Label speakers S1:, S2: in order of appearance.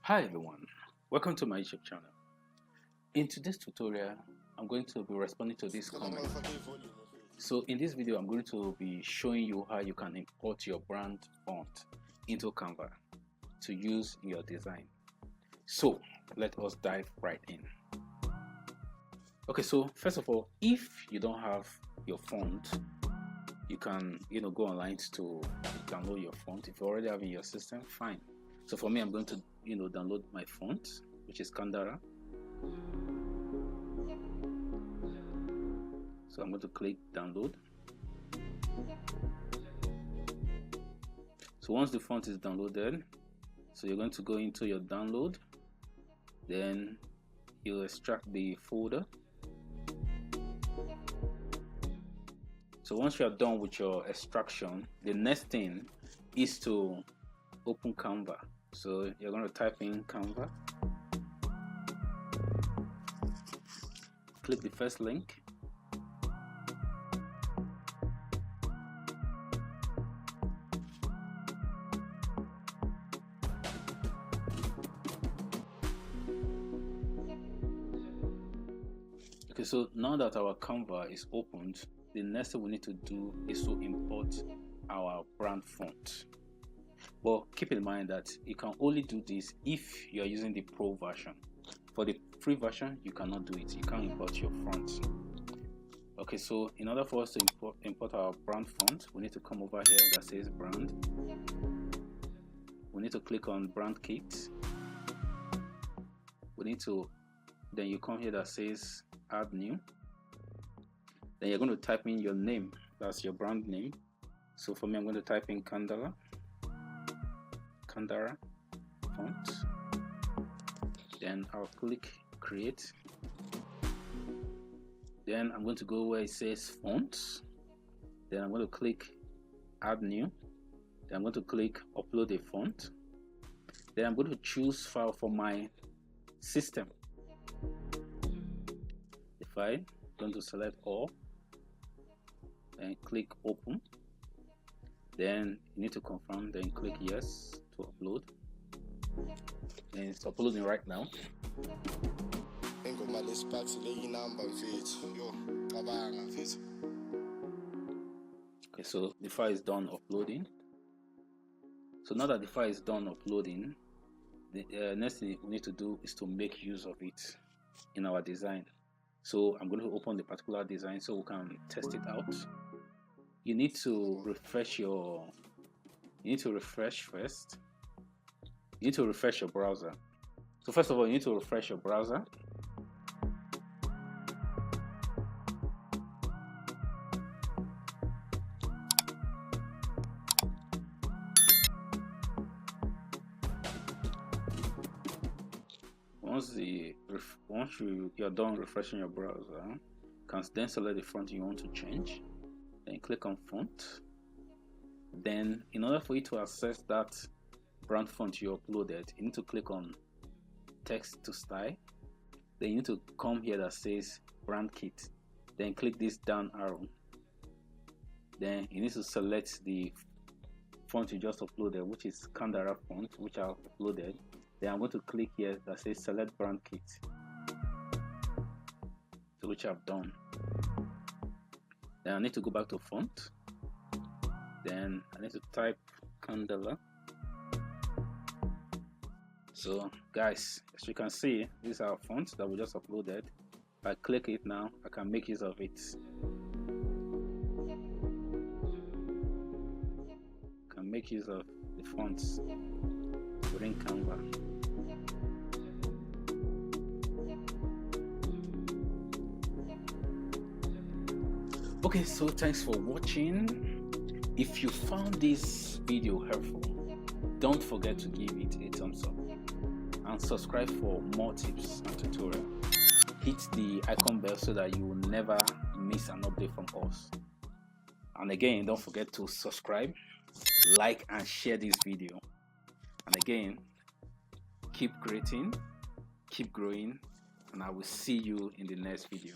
S1: Hi everyone, welcome to my YouTube channel. In today's tutorial, I'm going to be responding to this comment. So in this video, I'm going to be showing you how you can import your brand font into Canva to use in your design. So let us dive right in. Okay, so first of all, if you don't have your font, you can go online to download your font. If you already have it in your system, fine. So for me, I'm going to download my font, which is Canva. So I'm going to click download. So once the font is downloaded, so you're going to go into your download, then you extract the folder. So once you are done with your extraction, the next thing is to open Canva. So you're going to type in Canva, click the first link, okay. So now that our Canva is opened, the next thing we need to do is to import our brand font. But keep in mind that you can only do this if you are using the Pro version. For the free version, you cannot do it. You can't import your font. Okay, so in order for us to import our brand font, we need to come over here that says brand. We need to click on brand kit. Then you come here that says add new. Then you're going to type in your name. That's your brand name. So for me, I'm going to type in Canva font. Then I'll click create. Then I'm going to go where it says fonts. Then I'm going to click add new. Then I'm going to click upload a font. Then I'm going to choose file for my system. The file, I'm going to select all and click open. Then you need to confirm, then click yes to upload. And it's uploading right now. Okay, so the file is done uploading. So now that the file is done uploading, the next thing we need to do is to make use of it in our design. So I'm going to open the particular design so we can test it out. You need to refresh first. You need to refresh your browser. So first of all, you need to refresh your browser. Once you're done refreshing your browser, you can then select the font you want to change. Then click on font. Then in order for you to access that brand font you uploaded, you need to click on text to style. Then you need to come here that says brand kit. Then click this down arrow. Then you need to select the font you just uploaded, which is Canva font, which I've uploaded. Then I'm going to click here that says select brand kit, so which I've done. Then I need to go back to font. Then I need to type Canva. So guys, as you can see, this is our font that we just uploaded. If I click it now, I can make use of it. I can make use of the fonts within Canva. Okay, so thanks for watching. If you found this video helpful, don't forget to give it a thumbs up and subscribe for more tips and tutorials. Hit the icon bell so that you will never miss an update from us. And again, don't forget to subscribe, like and share this video. And again, keep creating, keep growing, and I will see you in the next video.